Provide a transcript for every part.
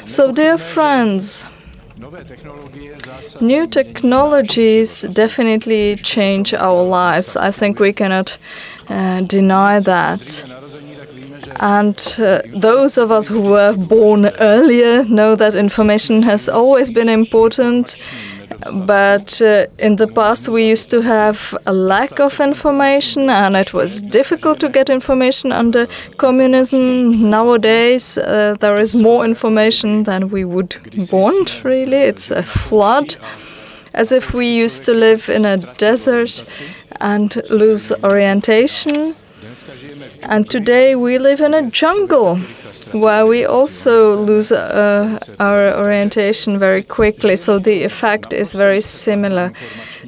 So, dear friends, new technologies definitely change our lives. I think we cannot deny that. And those of us who were born earlier know that information has always been important. But in the past, we used to have a lack of information, and it was difficult to get information under communism. Nowadays, there is more information than we would want, really. It's a flood, as if we used to live in a desert and lose orientation. And today, we live in a jungle, where we also lose our orientation very quickly. So the effect is very similar.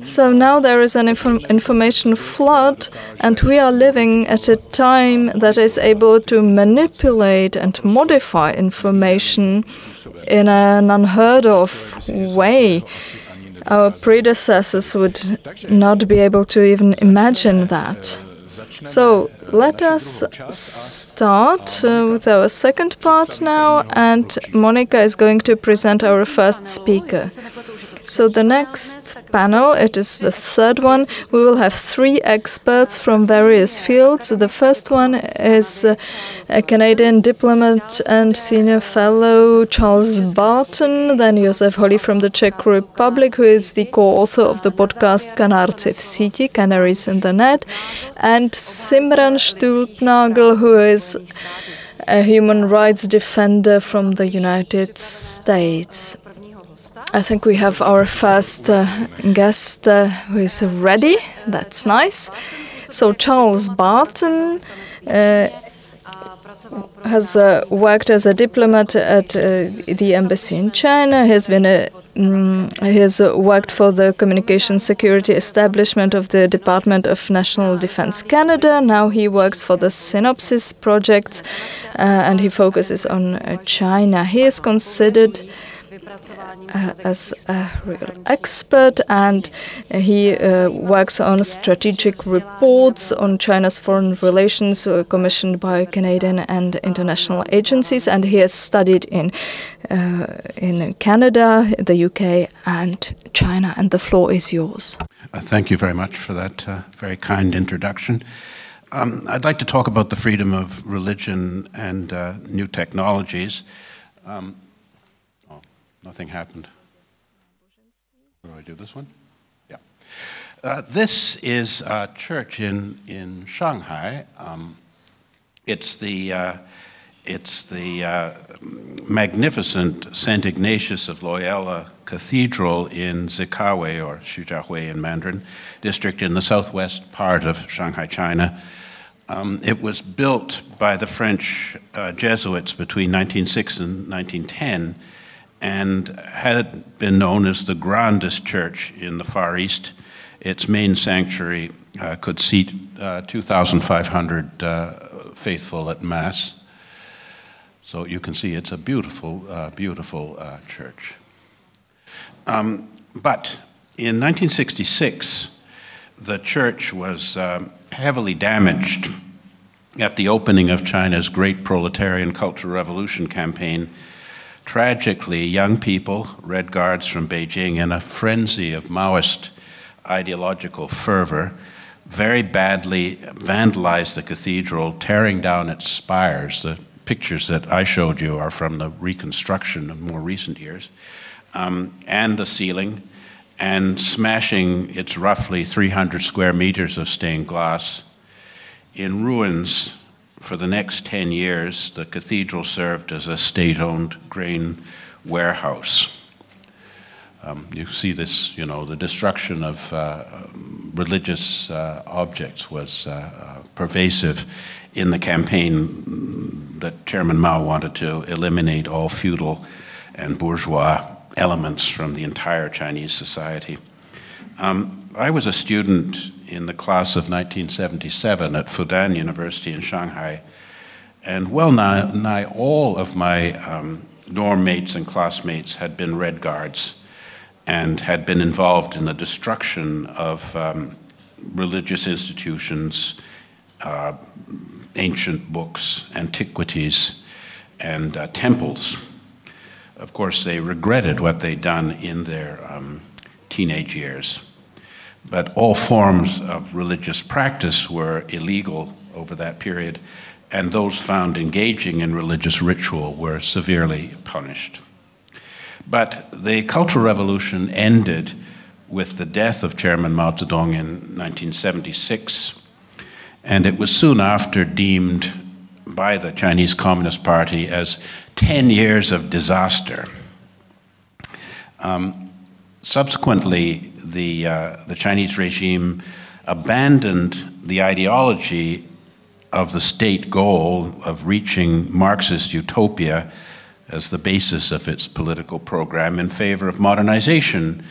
So now there is an information flood, and we are living at a time that is able to manipulate and modify information in an unheard of way. Our predecessors would not be able to even imagine that. So let us start with our second part now, and Monica is going to present our first speaker. So the next panel, it is the third one. We will have three experts from various fields. The first one is a Canadian diplomat and senior fellow, Charles Burton, then Josef Holý from the Czech Republic, who is the co-author of the podcast Kanárci v síti, Canaries in the Net, and Simran Stulpnagel, who is a human rights defender from the United States. I think we have our first guest who is ready. That's nice. So Charles Burton has worked as a diplomat at the embassy in China. He has worked for the communication security establishment of the Department of National Defense Canada. Now he works for the Sinopsis project, and he focuses on China. He is considered as a real expert, and he works on strategic reports on China's foreign relations commissioned by Canadian and international agencies, and he has studied in Canada, the UK, and China. And the floor is yours. Thank you very much for that very kind introduction. I'd like to talk about the freedom of religion and new technologies. Nothing happened. What do I do, this one? Yeah. This is a church in Shanghai. It's the magnificent St. Ignatius of Loyola Cathedral in Zikawi, or Xujiahui in Mandarin, district in the southwest part of Shanghai, China. It was built by the French Jesuits between 1906 and 1910, and had been known as the grandest church in the Far East. Its main sanctuary could seat 2,500 faithful at Mass. So you can see it's a beautiful, beautiful church. But in 1966, the church was heavily damaged at the opening of China's Great Proletarian Cultural Revolution campaign. Tragically, young people, Red Guards from Beijing, in a frenzy of Maoist ideological fervor, very badly vandalized the cathedral, tearing down its spires. The pictures that I showed you are from the reconstruction of more recent years, and the ceiling, and smashing its roughly 300 square meters of stained glass. In ruins, for the next 10 years, the cathedral served as a state-owned grain warehouse. You see this, you know, the destruction of religious objects was pervasive in the campaign that Chairman Mao wanted to eliminate all feudal and bourgeois elements from the entire Chinese society. I was a student in the class of 1977 at Fudan University in Shanghai, and well nigh all of my dorm mates and classmates had been Red Guards and had been involved in the destruction of religious institutions, ancient books, antiquities, and temples. Of course, they regretted what they'd done in their teenage years. But all forms of religious practice were illegal over that period, and those found engaging in religious ritual were severely punished. But the Cultural Revolution ended with the death of Chairman Mao Zedong in 1976, and it was soon after deemed by the Chinese Communist Party as 10 years of disaster. Subsequently, the Chinese regime abandoned the ideology of the state goal of reaching Marxist utopia as the basis of its political program in favor of modernization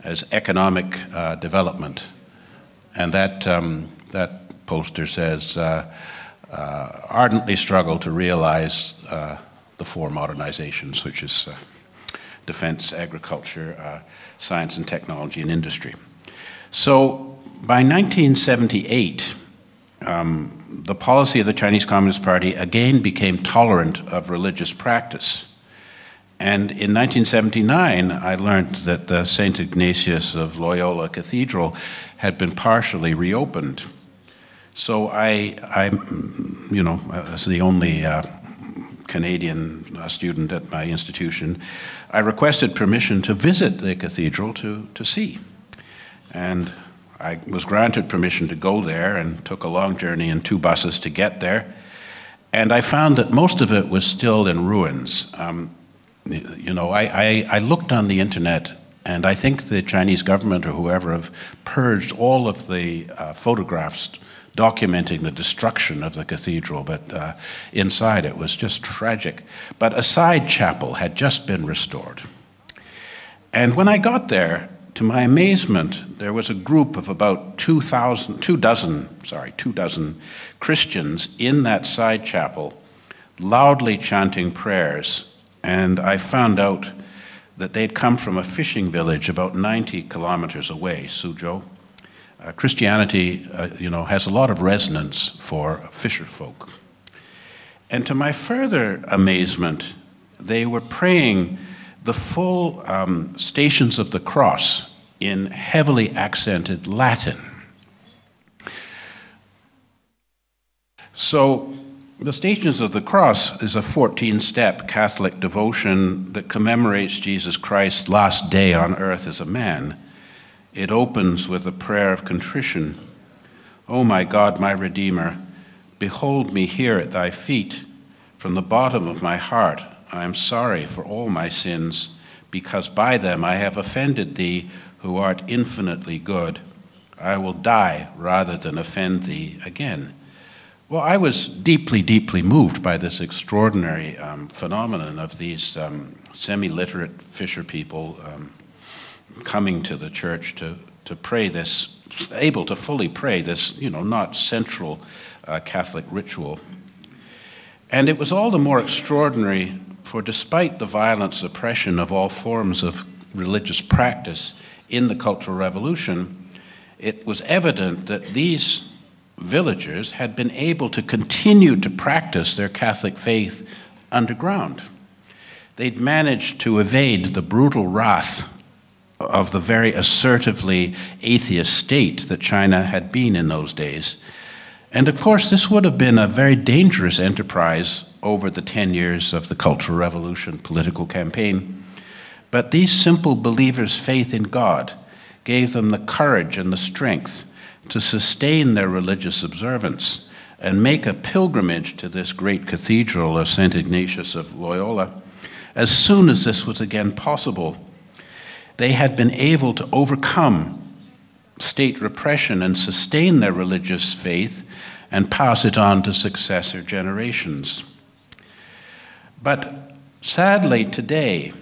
as economic development. And that poster says, ardently struggle to realize the four modernizations, which is defense, agriculture, science and technology, and industry. So by 1978, the policy of the Chinese Communist Party again became tolerant of religious practice. And in 1979, I learned that the St. Ignatius of Loyola Cathedral had been partially reopened. So I'm, you know, as the only Canadian student at my institution, I requested permission to visit the cathedral to see. And I was granted permission to go there and took a long journey in 2 buses to get there. And I found that most of it was still in ruins. You know, I looked on the internet, and I think the Chinese government or whoever have purged all of the photographs documenting the destruction of the cathedral, but inside it was just tragic. But a side chapel had just been restored. And when I got there, to my amazement, there was a group of about 2 dozen Christians in that side chapel, loudly chanting prayers. And I found out that they'd come from a fishing village about 90 kilometers away, Suzhou. Christianity, you know, has a lot of resonance for fisher folk. And to my further amazement, they were praying the full Stations of the Cross in heavily accented Latin. So the Stations of the Cross is a 14-step Catholic devotion that commemorates Jesus Christ's last day on earth as a man. It opens with a prayer of contrition. "O my God, my Redeemer, behold me here at thy feet. From the bottom of my heart I am sorry for all my sins, because by them I have offended thee, who art infinitely good. I will die rather than offend thee again." Well, I was deeply, deeply moved by this extraordinary phenomenon of these semi-literate fisher people coming to the church to pray this, able to fully pray this, you know, not central Catholic ritual. And it was all the more extraordinary, for despite the violent suppression of all forms of religious practice in the Cultural Revolution, it was evident that these villagers had been able to continue to practice their Catholic faith underground. They'd managed to evade the brutal wrath of the very assertively atheist state that China had been in those days. And of course, this would have been a very dangerous enterprise over the 10 years of the Cultural Revolution political campaign. But these simple believers' faith in God gave them the courage and the strength to sustain their religious observance and make a pilgrimage to this great cathedral of St. Ignatius of Loyola as soon as this was again possible. They had been able to overcome state repression and sustain their religious faith and pass it on to successor generations. But sadly today,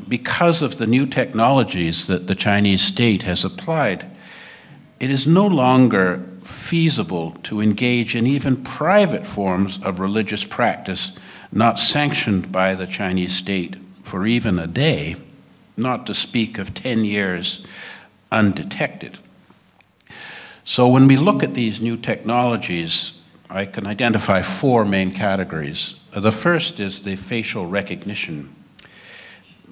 because of the new technologies that the Chinese state has applied, it is no longer feasible to engage in even private forms of religious practice not sanctioned by the Chinese state for even a day, not to speak of 10 years undetected. So when we look at these new technologies, I can identify four main categories. The first is the facial recognition.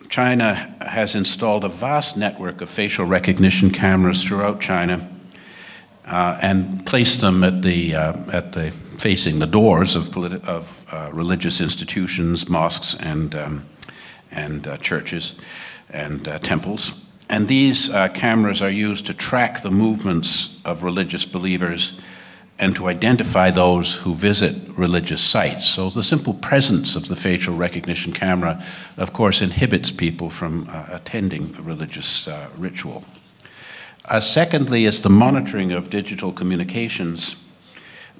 China has installed a vast network of facial recognition cameras throughout China and placed them at the facing the doors of religious institutions, mosques, and churches and temples. And these cameras are used to track the movements of religious believers and to identify those who visit religious sites. So the simple presence of the facial recognition camera, of course, inhibits people from attending a religious ritual. Secondly is the monitoring of digital communications.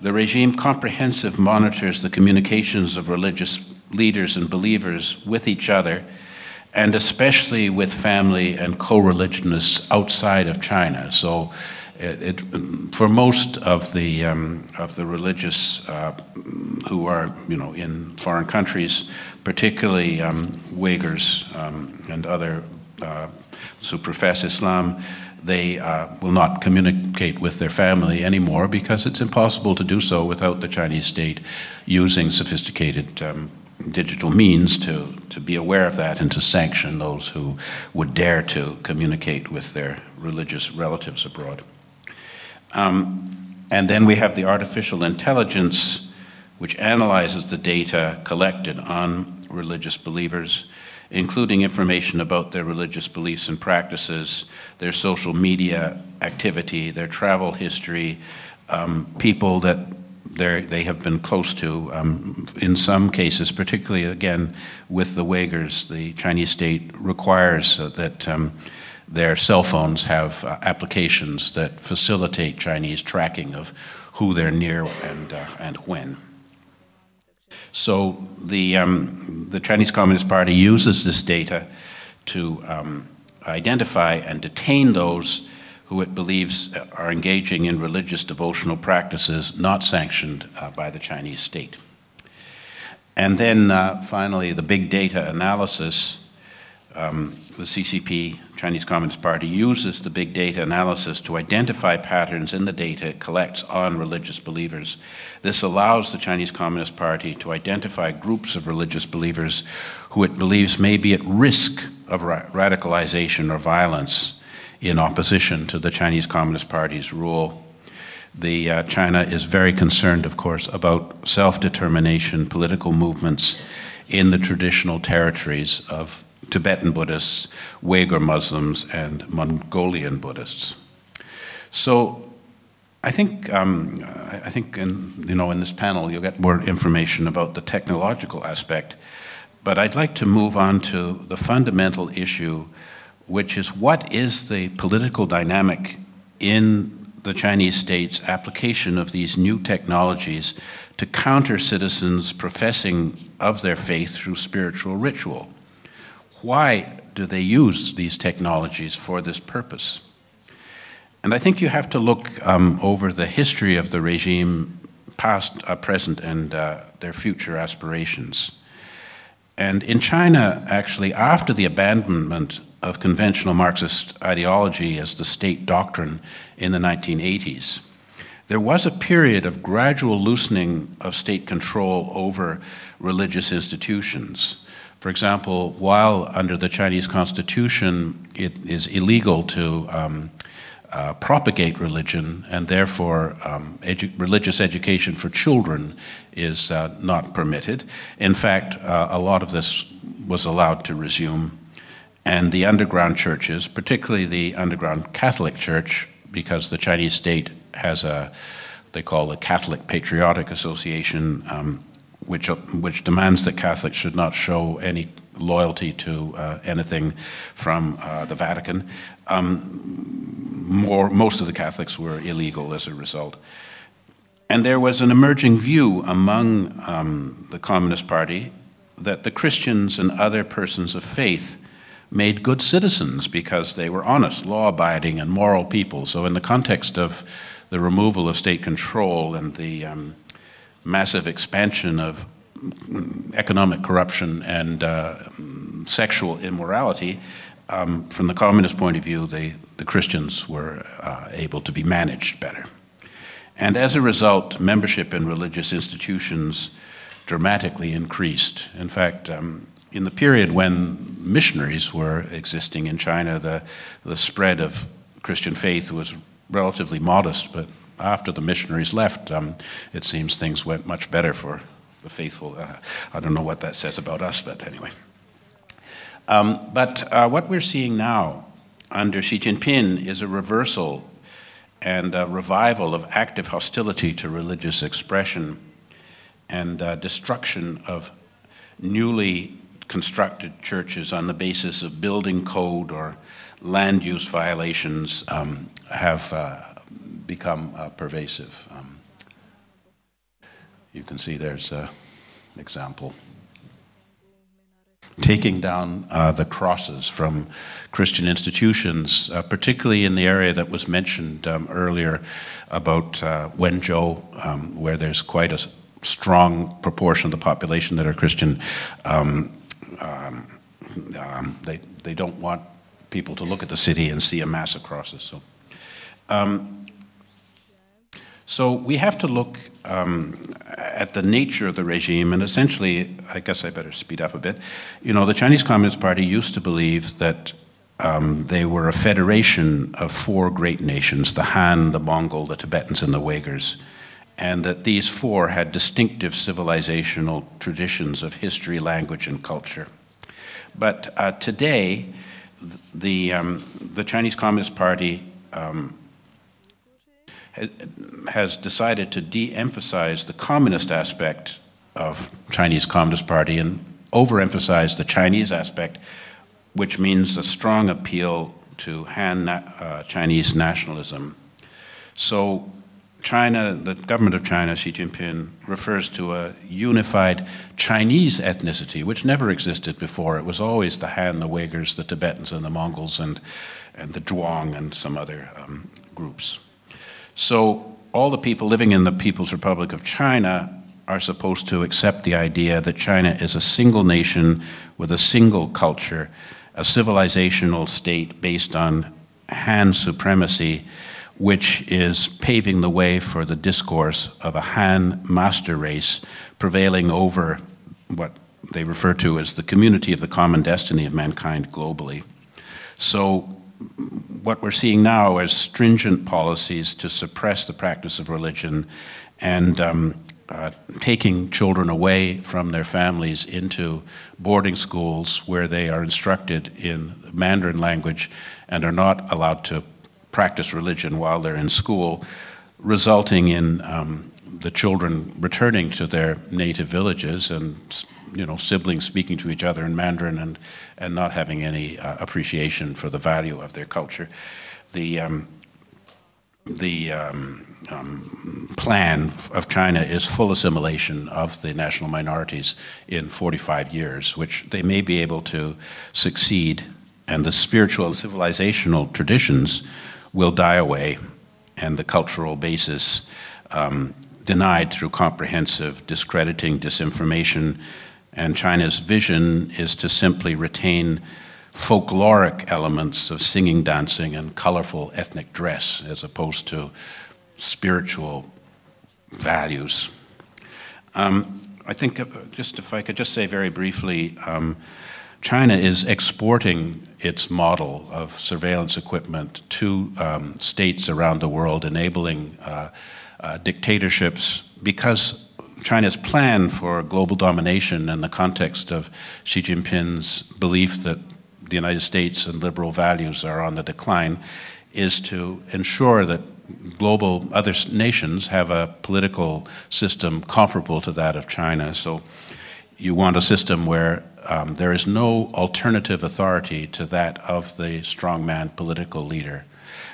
The regime comprehensively monitors the communications of religious leaders and believers with each other, and especially with family and co-religionists outside of China. So for most of the religious who are, in foreign countries, particularly Uyghurs and other who profess Islam, they will not communicate with their family anymore because it's impossible to do so without the Chinese state using sophisticated digital means to be aware of that and to sanction those who would dare to communicate with their religious relatives abroad. And then we have the artificial intelligence, which analyzes the data collected on religious believers, including information about their religious beliefs and practices, their social media activity, their travel history, people that they have been close to. In some cases, particularly again with the Uyghurs, the Chinese state requires that their cell phones have applications that facilitate Chinese tracking of who they're near and when. So the Chinese Communist Party uses this data to identify and detain those who it believes are engaging in religious devotional practices not sanctioned by the Chinese state. And then finally, the big data analysis. The CCP, Chinese Communist Party, uses the big data analysis to identify patterns in the data it collects on religious believers. This allows the Chinese Communist Party to identify groups of religious believers who it believes may be at risk of radicalization or violence in opposition to the Chinese Communist Party's rule. China is very concerned, of course, about self-determination, political movements in the traditional territories of Tibetan Buddhists, Uyghur Muslims, and Mongolian Buddhists. So I think in this panel you'll get more information about the technological aspect, but I'd like to move on to the fundamental issue, which is what is the political dynamic in the Chinese state's application of these new technologies to counter citizens professing of their faith through spiritual ritual? Why do they use these technologies for this purpose? And I think you have to look over the history of the regime, past, present, and their future aspirations. And in China, actually, after the abandonment of conventional Marxist ideology as the state doctrine in the 1980s, there was a period of gradual loosening of state control over religious institutions. For example, while under the Chinese Constitution it is illegal to propagate religion, and therefore religious education for children is not permitted. In fact, a lot of this was allowed to resume. And the underground churches, particularly the underground Catholic Church, because the Chinese state has they call a Catholic Patriotic Association, which demands that Catholics should not show any loyalty to anything from the Vatican. Most of the Catholics were illegal as a result. And there was an emerging view among the Communist Party that the Christians and other persons of faith made good citizens because they were honest, law-abiding, and moral people. So in the context of the removal of state control and the massive expansion of economic corruption and sexual immorality, from the communist point of view, the Christians were able to be managed better. And as a result, membership in religious institutions dramatically increased. In fact, in the period when missionaries were existing in China, the spread of Christian faith was relatively modest, but after the missionaries left, it seems things went much better for the faithful. I don't know what that says about us, but anyway. What we're seeing now under Xi Jinping is a reversal and a revival of active hostility to religious expression and destruction of newly constructed churches on the basis of building code or land use violations have become pervasive. You can see there's an example. Taking down the crosses from Christian institutions, particularly in the area that was mentioned earlier about Wenzhou, where there's quite a strong proportion of the population that are Christian. They don't want people to look at the city and see a mass of crosses. So we have to look at the nature of the regime, and essentially, I guess I better speed up a bit. You know, the Chinese Communist Party used to believe that they were a federation of 4 great nations, the Han, the Mongol, the Tibetans, and the Uyghurs, and that these 4 had distinctive civilizational traditions of history, language, and culture. But today, the Chinese Communist Party has decided to de-emphasize the communist aspect of Chinese Communist Party and overemphasize the Chinese aspect, which means a strong appeal to Han Chinese nationalism. So China, the government of China, Xi Jinping, refers to a unified Chinese ethnicity, which never existed before. It was always the Han, the Uyghurs, the Tibetans, and the Mongols, and the Zhuang, and some other groups. So all the people living in the People's Republic of China are supposed to accept the idea that China is a single nation with a single culture, a civilizational state based on Han supremacy, which is paving the way for the discourse of a Han master race prevailing over what they refer to as the community of the common destiny of mankind globally. So what we're seeing now is stringent policies to suppress the practice of religion and taking children away from their families into boarding schools where they are instructed in Mandarin language and are not allowed to practice religion while they're in school, resulting in the children returning to their native villages and, you know, siblings speaking to each other in Mandarin and not having any appreciation for the value of their culture. The plan of China is full assimilation of the national minorities in 45 years, which they may be able to succeed, and the spiritual and civilizational traditions will die away, and the cultural basis denied through comprehensive discrediting disinformation. And China's vision is to simply retain folkloric elements of singing, dancing, and colorful ethnic dress as opposed to spiritual values. I think, if I could just say very briefly, China is exporting its model of surveillance equipment to states around the world, enabling dictatorships, because China's plan for global domination in the context of Xi Jinping's belief that the United States and liberal values are on the decline is to ensure that global other nations have a political system comparable to that of China. So you want a system where there is no alternative authority to that of the strongman political leader.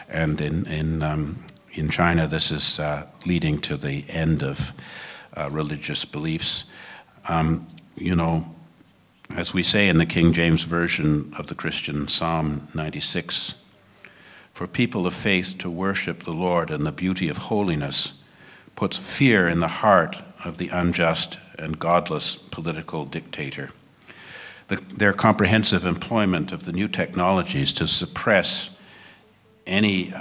And in China, this is leading to the end of religious beliefs. You know, as we say in the King James Version of the Christian Psalm 96, for people of faith to worship the Lord in the beauty of holiness puts fear in the heart of the unjust and godless political dictator. Their comprehensive employment of the new technologies to suppress any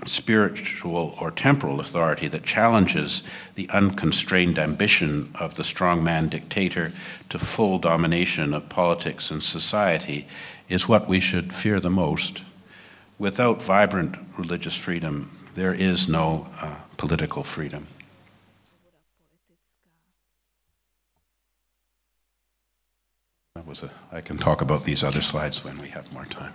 spiritual or temporal authority that challenges the unconstrained ambition of the strongman dictator to full domination of politics and society is what we should fear the most. Without vibrant religious freedom, there is no political freedom. I can talk about these other slides when we have more time.